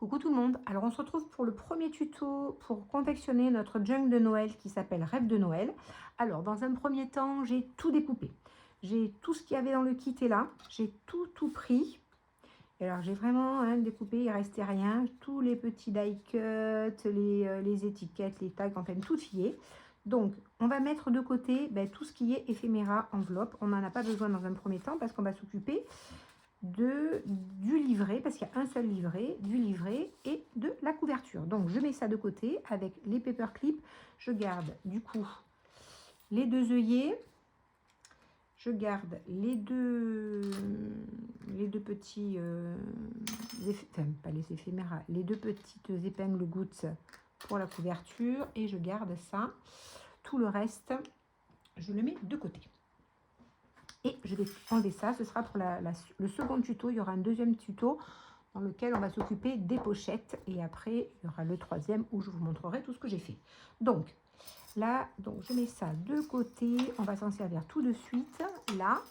Coucou tout le monde, alors on se retrouve pour le premier tuto pour confectionner notre junk de Noël qui s'appelle Rêve de Noël. Alors dans un premier temps, j'ai tout découpé. J'ai tout ce qu'il y avait dans le kit est là, j'ai tout pris. Et alors j'ai vraiment découpé, il ne restait rien, tous les petits die cuts, les étiquettes, les tags, enfin tout y est. Donc on va mettre de côté tout ce qui est éphéméra, enveloppe, on n'en a pas besoin dans un premier temps parce qu'on va s'occuper du livret, parce qu'il y a un seul livret, du livret et de la couverture. Donc je mets ça de côté avec les paper clips. Je garde du coup les deux œillets, je garde les deux petits enfin pas les éphéméras, les deux petites épingles gouttes pour la couverture, et je garde ça. Tout le reste je le mets de côté. Et je vais enlever ça, ce sera pour le second tuto. Il y aura un deuxième tuto dans lequel on va s'occuper des pochettes. Et après, il y aura le troisième où je vous montrerai tout ce que j'ai fait. Donc, là, je mets ça de côté. On va s'en servir tout de suite, là.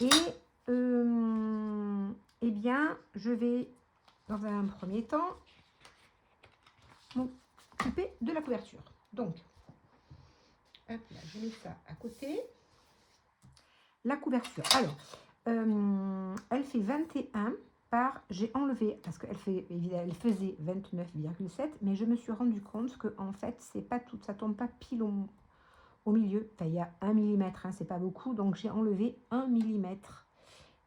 Et, eh bien, je vais, dans un premier temps, m'occuper de la couverture. Donc, hop là, je mets ça à côté. La couverture, alors elle fait 21 par, j'ai enlevé parce qu'elle fait, elle faisait 29,7, mais je me suis rendu compte que en fait c'est pas tout, ça tombe pas pile au milieu. Enfin, il y a 1 mm, c'est pas beaucoup, donc j'ai enlevé 1 mm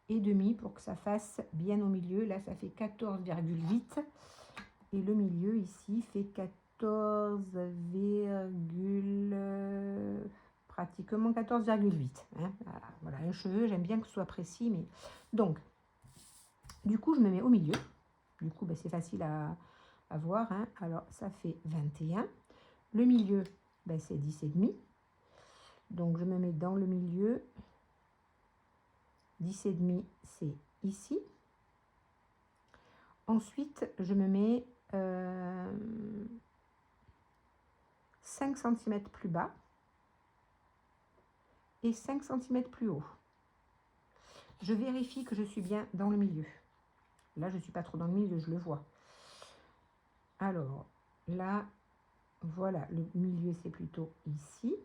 et demi pour que ça fasse bien au milieu. Là ça fait 14,8 et le milieu ici fait 14, pratiquement 14,8. Voilà, un cheveu, j'aime bien que ce soit précis, mais donc du coup je me mets au milieu. Du coup c'est facile à voir, alors ça fait 21. Le milieu c'est 10,5, donc je me mets dans le milieu. 10,5 c'est ici. Ensuite je me mets 5 cm plus bas et 5 cm plus haut. Je vérifie que je suis bien dans le milieu. Là, je ne suis pas trop dans le milieu, je le vois. Alors, là, voilà, le milieu, c'est plutôt ici.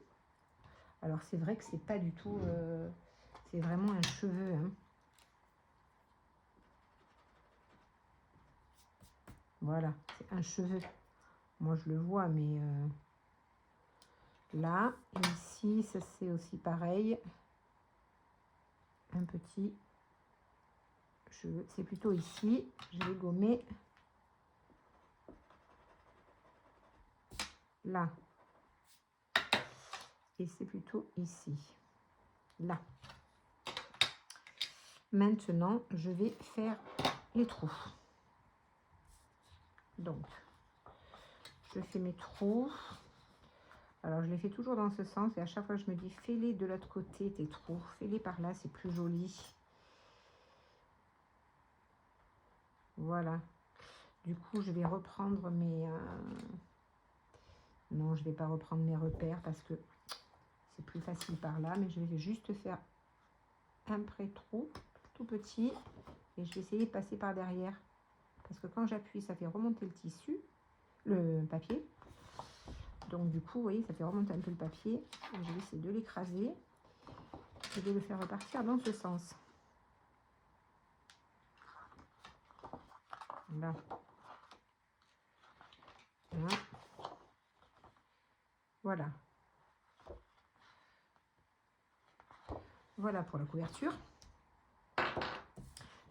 Alors, c'est vrai que c'est pas du tout... c'est vraiment un cheveu. Voilà, c'est un cheveu. Moi, je le vois, mais... là, et ici, ça c'est aussi pareil. Un petit cheveu. C'est plutôt ici. Je vais gommer... là, et c'est plutôt ici, là. Maintenant je vais faire les trous. Donc je fais mes trous. Alors je les fais toujours dans ce sens, et à chaque fois je me dis fais-les de l'autre côté tes trous, fais-les par là, c'est plus joli. Voilà, du coup je vais reprendre mes non, je vais pas reprendre mes repères parce que c'est plus facile par là, mais je vais juste faire un pré-trou tout petit et je vais essayer de passer par derrière parce que quand j'appuie ça fait remonter le tissu, le papier. Donc du coup, vous voyez, ça fait remonter un peu le papier. Et je vais essayer de l'écraser et de le faire repartir dans ce sens. Là. Là. Voilà. Voilà pour la couverture.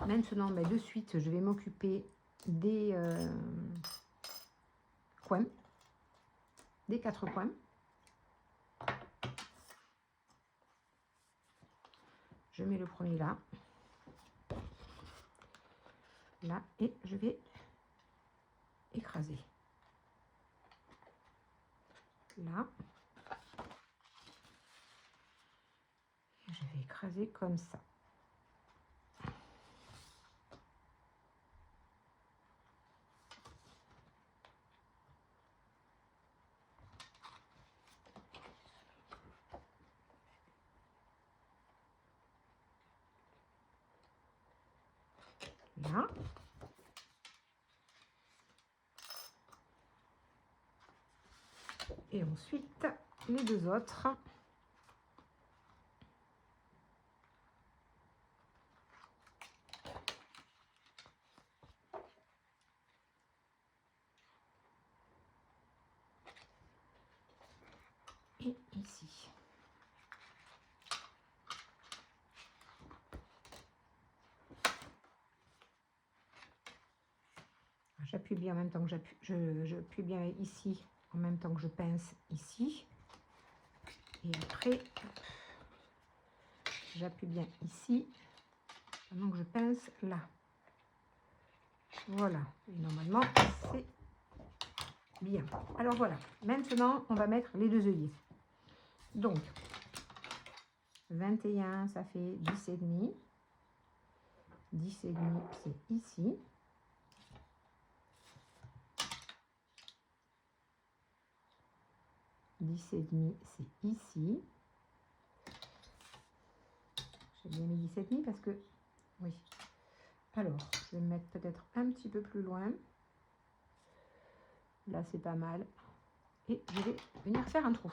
Maintenant, de suite, je vais m'occuper des coins, des 4 coins. Je mets le premier là. Là, et je vais écraser. Là. Et je vais écraser comme ça. Là. Et ensuite, les deux autres. Et ici. J'appuie bien en même temps que j'appuie bien ici, en même temps que je pince ici. Et après, j'appuie bien ici, pendant que je pince là. Voilà. Et normalement, c'est bien. Alors voilà. Maintenant, on va mettre les deux œillets. Donc, 21, ça fait 10 et demi. 10 et demi, c'est ici. 10 et demi, c'est ici. J'ai bien mis 10 et demi parce que, oui. Alors, je vais me mettre peut-être un petit peu plus loin. Là, c'est pas mal. Et je vais venir faire un trou.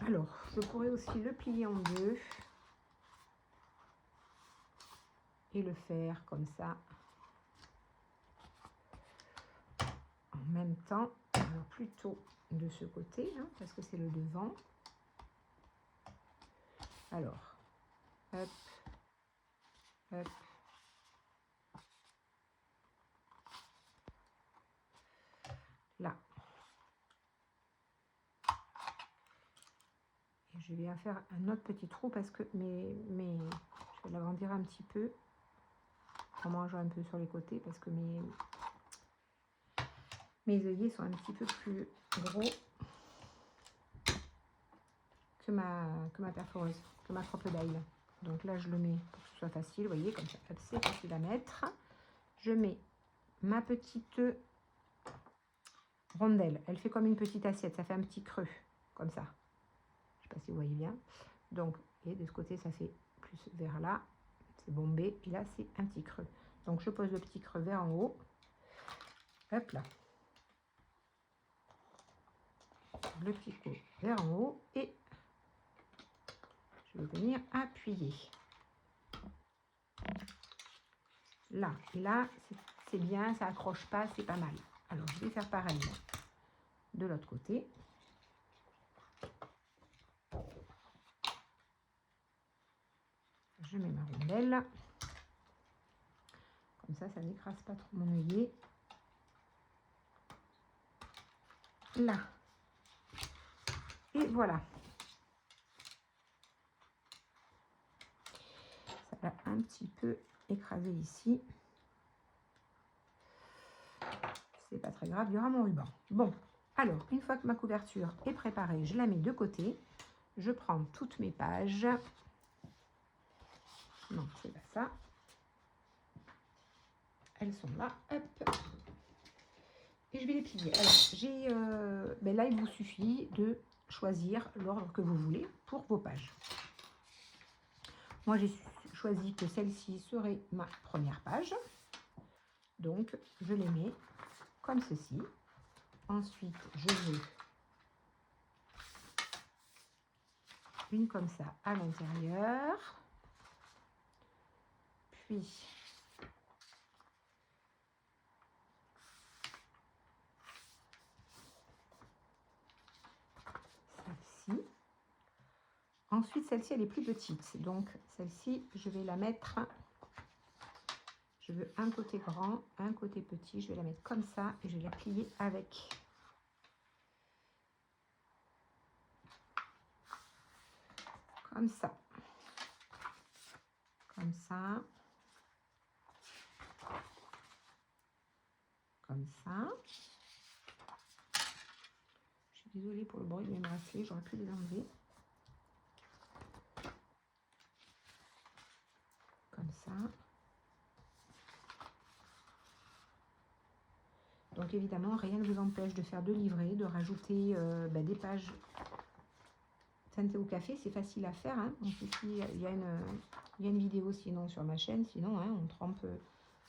Alors, je pourrais aussi le plier en deux. Et le faire comme ça. En même temps, alors plutôt de ce côté, hein, parce que c'est le devant. Alors, hop, hop. Là. Et je vais faire un autre petit trou parce que je vais l'agrandir un petit peu en mangeant un peu sur les côtés parce que mes œillets sont un petit peu plus gros que ma perforeuse, que ma crocodile. Donc là, je le mets pour que ce soit facile, vous voyez, comme ça, c'est facile à mettre. Je mets ma petite rondelle. Elle fait comme une petite assiette, ça fait un petit creux, comme ça. Je ne sais pas si vous voyez bien. Donc, et de ce côté, ça fait plus vers là, c'est bombé, et là, c'est un petit creux. Donc, je pose le petit creux vers en haut. Hop là. Le petit creux vers en haut, et je vais venir appuyer. Là, et là, c'est bien, ça accroche pas, c'est pas mal. Alors, je vais faire pareil de l'autre côté. Je mets ma rondelle. Comme ça n'écrase pas trop mon œillet. Là. Et voilà. Ça va un petit peu écraser ici. C'est pas très grave, il y aura mon ruban. Bon, alors, une fois que ma couverture est préparée, je la mets de côté. Je prends toutes mes pages. Non, c'est pas ça. Elles sont là. Hop. Et je vais les plier. Alors, là, il vous suffit de choisir l'ordre que vous voulez pour vos pages. Moi, j'ai choisi que celle-ci serait ma première page. Donc, je les mets comme ceci. Ensuite, je veux une comme ça à l'intérieur. Puis, celle-ci. Ensuite, celle-ci, elle est plus petite. Donc, celle-ci, je vais la mettre... Je veux un côté grand, un côté petit. Je vais la mettre comme ça et je vais la plier avec. Comme ça. Comme ça. Comme ça. Je suis désolée pour le bruit de mes bracelets. J'aurais pu les enlever. Comme ça. Donc évidemment, rien ne vous empêche de faire 2 livrets, de rajouter des pages teintées au café. C'est facile à faire. Hein. Donc ici, il y a une vidéo sinon sur ma chaîne. Sinon, hein, on trempe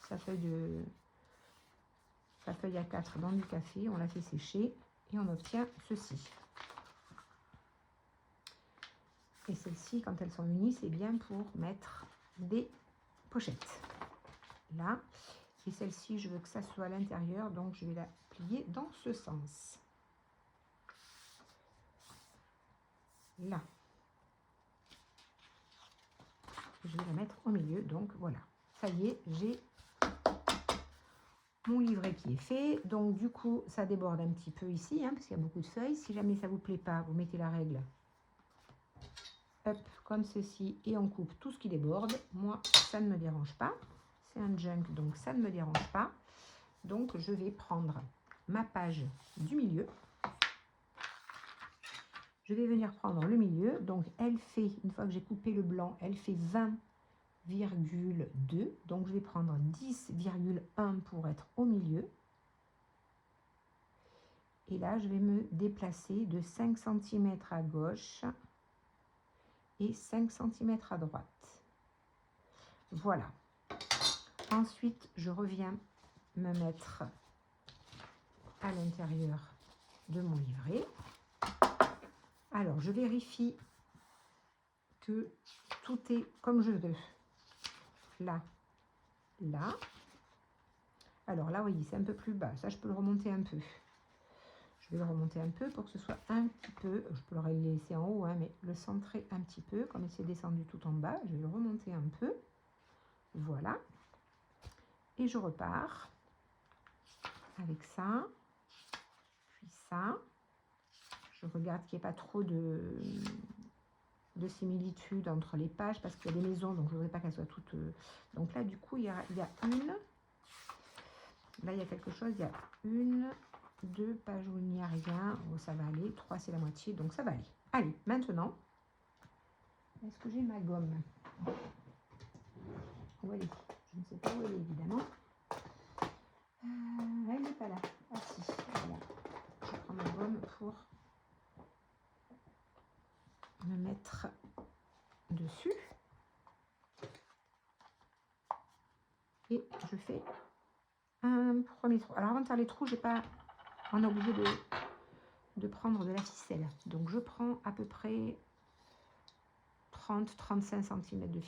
sa feuille sa feuille à 4 dans du café, on la fait sécher et on obtient ceci. Et celles-ci, quand elles sont unies, c'est bien pour mettre des pochettes. Là. Et celle-ci, je veux que ça soit à l'intérieur, donc je vais la plier dans ce sens. Là. Je vais la mettre au milieu, donc voilà. Ça y est, j'ai mon livret qui est fait. Donc du coup, ça déborde un petit peu ici, hein, parce qu'il y a beaucoup de feuilles. Si jamais ça ne vous plaît pas, vous mettez la règle. Hop, comme ceci, et on coupe tout ce qui déborde. Moi, ça ne me dérange pas. C'est un junk, donc ça ne me dérange pas. Donc, je vais prendre ma page du milieu. Je vais venir prendre le milieu. Donc, elle fait, une fois que j'ai coupé le blanc, elle fait 20,2. Donc, je vais prendre 10,1 pour être au milieu. Et là, je vais me déplacer de 5 cm à gauche et 5 cm à droite. Voilà. Ensuite, je reviens me mettre à l'intérieur de mon livret. Alors, je vérifie que tout est comme je veux. Là, là. Alors là, oui, c'est un peu plus bas. Ça, je peux le remonter un peu. Je vais le remonter un peu pour que ce soit un petit peu... Je peux le laisser en haut, hein, mais le centrer un petit peu. Comme c'est descendu tout en bas, je vais le remonter un peu. Voilà. Et je repars avec ça. Puis ça. Je regarde qu'il n'y ait pas trop de similitudes entre les pages parce qu'il y a des maisons, donc je ne voudrais pas qu'elles soient toutes... Donc là, du coup, il y a une... Là, il y a quelque chose. Il y a une, deux pages où il n'y a rien. Oh, ça va aller. 3, c'est la moitié, donc ça va aller. Allez, maintenant, est-ce que j'ai ma gomme? Où elle est? Je ne sais pas où elle est, évidemment. Elle n'est pas là. Ah si, voilà. Je prends ma gomme pour me mettre dessus. Et je fais un premier trou. Alors avant de faire les trous, j'ai pas... On a obligé de prendre de la ficelle. Donc je prends à peu près 30-35 cm de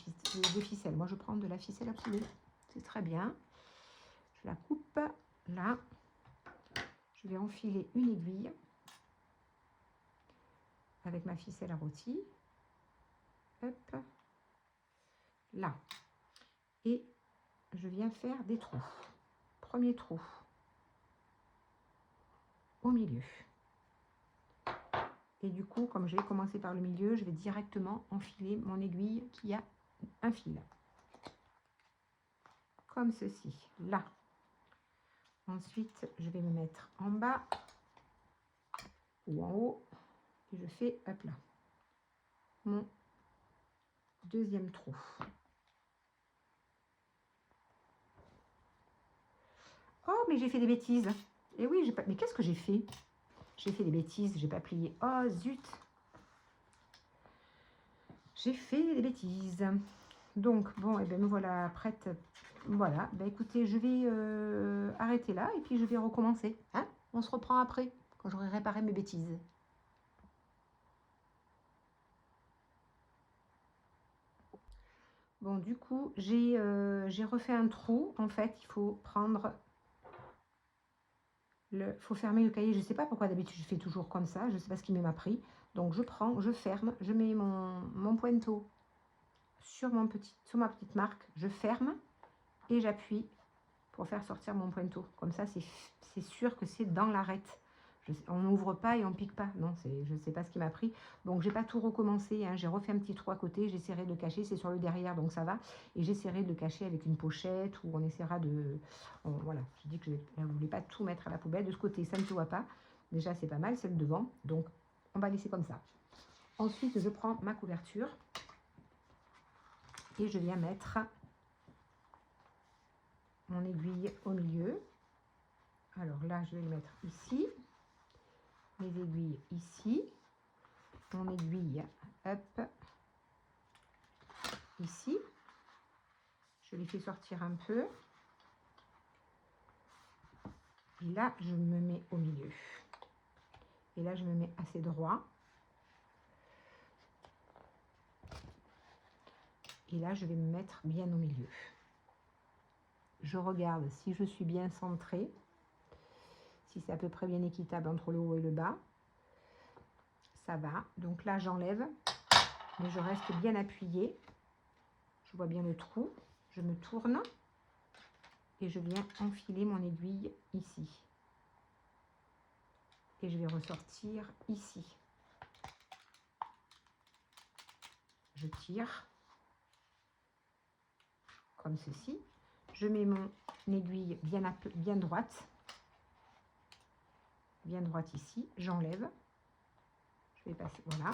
ficelle. Moi je prends de la ficelle absolue. C'est très bien. Je la coupe là. Je vais enfiler une aiguille avec ma ficelle à rôti. Hop. Là. Et je viens faire des trous. Premier trou au milieu. Et du coup, comme je vais commencer par le milieu, je vais directement enfiler mon aiguille qui a un fil. Comme ceci, là. Ensuite, je vais me mettre en bas ou en haut. Et je fais, hop là, mon deuxième trou. Oh, mais j'ai fait des bêtises. Et oui, j'ai pas... Mais qu'est-ce que j'ai fait? J'ai fait des bêtises, j'ai pas plié. Oh, zut! J'ai fait des bêtises. Donc, bon, et bien me voilà prête. Voilà, ben écoutez, je vais arrêter là et puis je vais recommencer. Hein? On se reprend après, quand j'aurai réparé mes bêtises. Bon, du coup, j'ai refait un trou. En fait, il faut prendre... faut fermer le cahier. Je ne sais pas pourquoi d'habitude je fais toujours comme ça. Je ne sais pas ce qui m'a pris. Donc, je prends, je ferme, je mets mon pointeau sur ma petite marque. Je ferme et j'appuie pour faire sortir mon pointeau. Comme ça, c'est sûr que c'est dans l'arête. On n'ouvre pas et on pique pas. Non, je ne sais pas ce qui m'a pris. Donc, j'ai pas tout recommencé. Hein. J'ai refait un petit trou à côté. J'essaierai de le cacher. C'est sur le derrière, donc ça va. Et j'essaierai de le cacher avec une pochette ou on essaiera de... voilà, je dis que je ne voulais pas tout mettre à la poubelle. De ce côté, ça ne se voit pas. Déjà, c'est pas mal, c'est le devant. Donc, on va laisser comme ça. Ensuite, je prends ma couverture et je viens mettre mon aiguille au milieu. Alors là, je vais le mettre ici. Mes aiguilles ici. Mon aiguille, hop, ici. Je les fais sortir un peu. Et là, je me mets au milieu. Et là, je me mets assez droit. Et là, je vais me mettre bien au milieu. Je regarde si je suis bien centrée, si c'est à peu près bien équitable entre le haut et le bas. Ça va. Donc là, j'enlève, mais je reste bien appuyée. Je vois bien le trou. Je me tourne et je viens enfiler mon aiguille ici. Et je vais ressortir ici. Je tire comme ceci. Je mets mon aiguille bien droite ici. J'enlève. Je vais passer, voilà.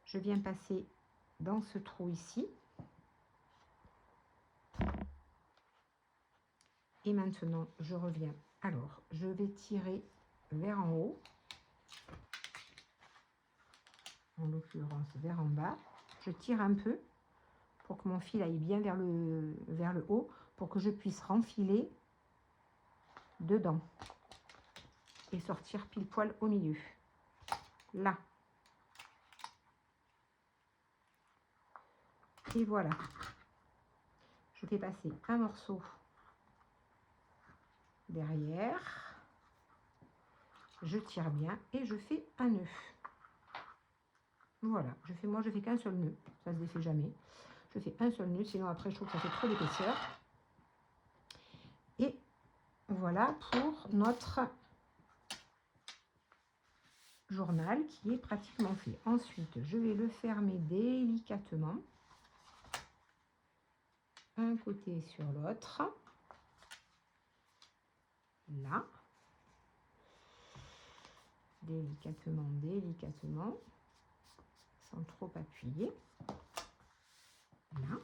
Je viens passer dans ce trou ici. Et maintenant, je reviens. Alors, je vais tirer vers en haut. En l'occurrence, vers en bas. Je tire un peu pour que mon fil aille bien vers le haut, pour que je puisse renfiler dedans et sortir pile poil au milieu. Là. Et voilà. Je fais passer un morceau derrière. Je tire bien et je fais un nœud. Voilà, moi je fais qu'un seul nœud, ça se défait jamais. Je fais un seul nœud, sinon après je trouve que ça fait trop d'épaisseur. Et voilà pour notre journal qui est pratiquement fait. Ensuite, je vais le fermer délicatement. Un côté sur l'autre. Là. Délicatement, délicatement. Sans trop appuyer. Là.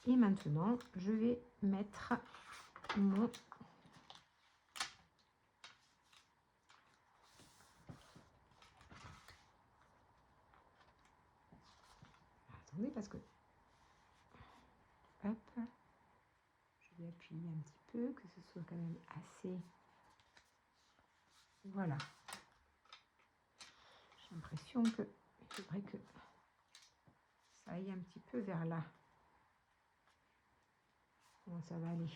Et maintenant, je vais mettre mon... Attendez, parce que... Hop. Je vais appuyer un petit peu, que ce soit quand même assez... Voilà. J'ai l'impression que il faudrait que ça aille un petit peu vers là. Comment ça va aller?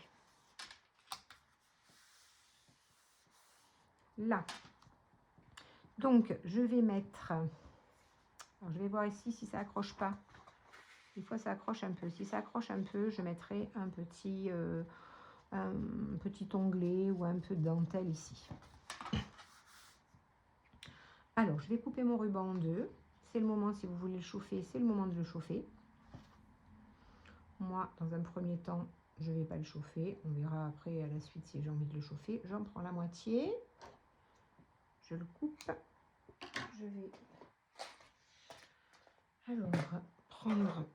Là. Donc, je vais mettre... Alors, je vais voir ici si ça accroche pas. Des fois, ça accroche un peu. Si ça accroche un peu, je mettrai un petit onglet ou un peu de dentelle ici. Alors, je vais couper mon ruban en deux. C'est le moment, si vous voulez le chauffer, c'est le moment de le chauffer. Moi, dans un premier temps, je ne vais pas le chauffer. On verra après à la suite si j'ai envie de le chauffer. J'en prends la moitié. Je le coupe. Je vais alors prendre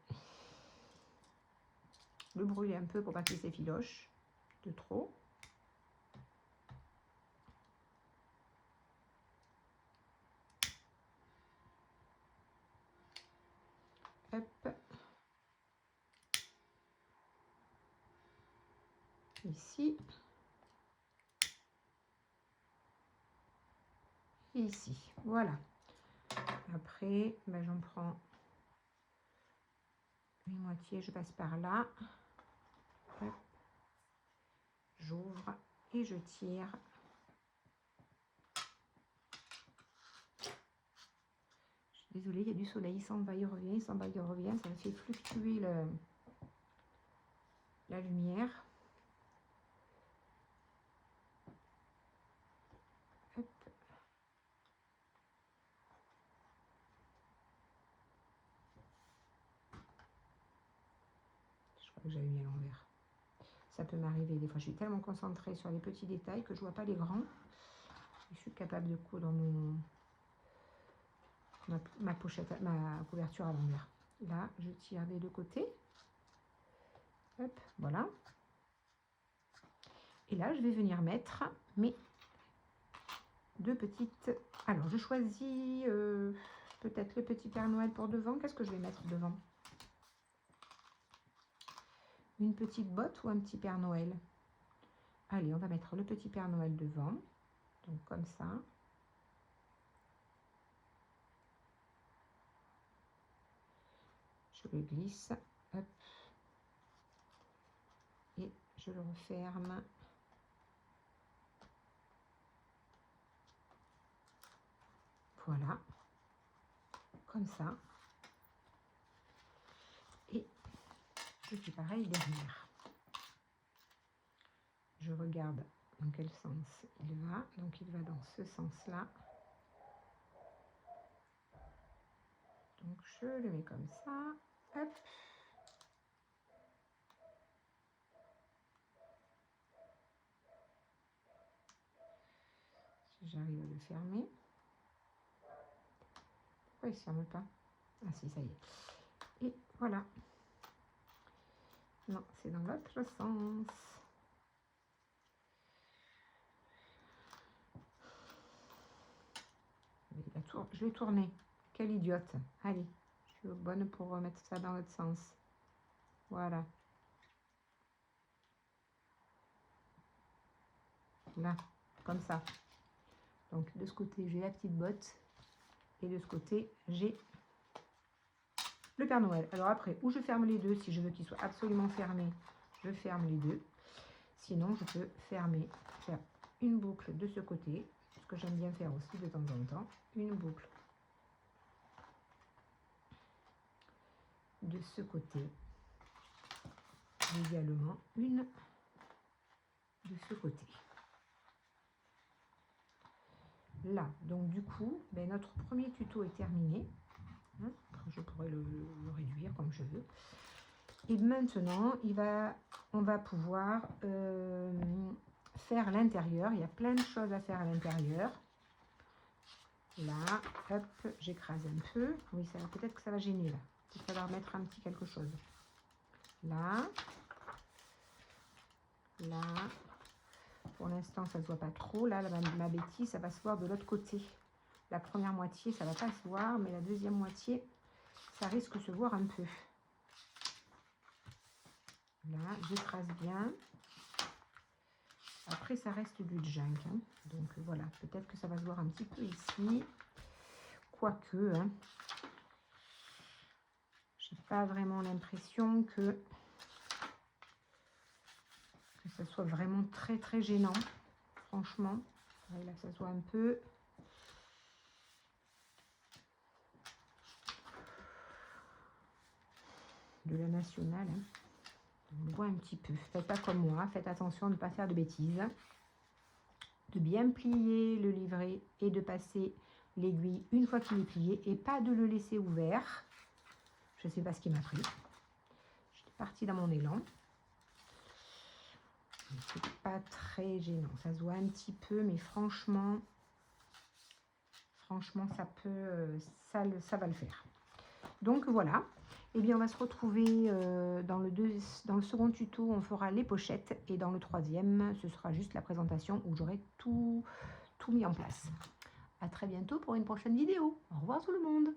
le brûler un peu pour pas qu'il s'effiloche de trop. Hop. Ici. Et ici. Voilà. Après, ben, j'en prends une moitié, je passe par là. J'ouvre et je tire. Je suis désolée, il y a du soleil, il s'en va, il revient, il s'en va, il revient. Ça me fait fluctuer la lumière. Hop. Je crois que j'avais mis à l'envers. Ça peut m'arriver des fois. Je suis tellement concentrée sur les petits détails que je ne vois pas les grands. Je suis capable de coudre ma pochette, ma couverture à l'envers. Là, je tire des deux côtés. Hop, voilà. Et là, je vais venir mettre mes deux petites... Alors, je choisis peut-être le petit Père Noël pour devant. Qu'est-ce que je vais mettre devant? Une petite botte ou un petit Père Noël? Allez, on va mettre le petit Père Noël devant. Donc comme ça. Je le glisse. Hop. Et je le referme. Voilà. Comme ça. Et je fais pareil derrière. Je regarde dans quel sens il va. Donc il va dans ce sens-là. Donc je le mets comme ça. Hop. Si j'arrive à le fermer. Pourquoi il ne se ferme pas? Ah si, ça y est. Et voilà. Non, c'est dans l'autre sens. Je l'ai tourné. Quelle idiote. Allez, je suis bonne pour remettre ça dans l'autre sens. Voilà. Là, comme ça. Donc, de ce côté, j'ai la petite botte. Et de ce côté, j'ai le Père Noël. Alors après, où je ferme les deux, si je veux qu'ils soient absolument fermés, je ferme les deux. Sinon, je peux fermer, faire une boucle de ce côté, ce que j'aime bien faire aussi de temps en temps. Une boucle de ce côté. Également une de ce côté. Là, donc du coup, ben, notre premier tuto est terminé. Je pourrais le réduire comme je veux. Et maintenant, on va pouvoir faire l'intérieur. Il y a plein de choses à faire à l'intérieur. Là, hop, j'écrase un peu. Oui, peut-être que ça va gêner là. Il va falloir mettre un petit quelque chose. Là. Là. Pour l'instant, ça ne se voit pas trop. Là, ma bêtise, ça va se voir de l'autre côté. La première moitié, ça ne va pas se voir, mais la deuxième moitié, ça risque de se voir un peu. Là, j'écrase bien. Après, ça reste du junk. Hein. Donc, voilà. Peut-être que ça va se voir un petit peu ici. Quoique, hein, j'ai pas vraiment l'impression que ça soit vraiment très, très gênant. Franchement. Là, ça se voit un peu. De la nationale. Hein. On le voit un petit peu. Faites pas comme moi. Faites attention de ne pas faire de bêtises. De bien plier le livret et de passer l'aiguille une fois qu'il est plié et pas de le laisser ouvert. Je ne sais pas ce qui m'a pris. J'étais partie dans mon élan. C'est pas très gênant. Ça se voit un petit peu, mais franchement, ça peut, ça va le faire. Donc voilà. Eh bien, on va se retrouver dans le second tuto, on fera les pochettes. Et dans le troisième, ce sera juste la présentation où j'aurai tout mis en place. À très bientôt pour une prochaine vidéo. Au revoir tout le monde.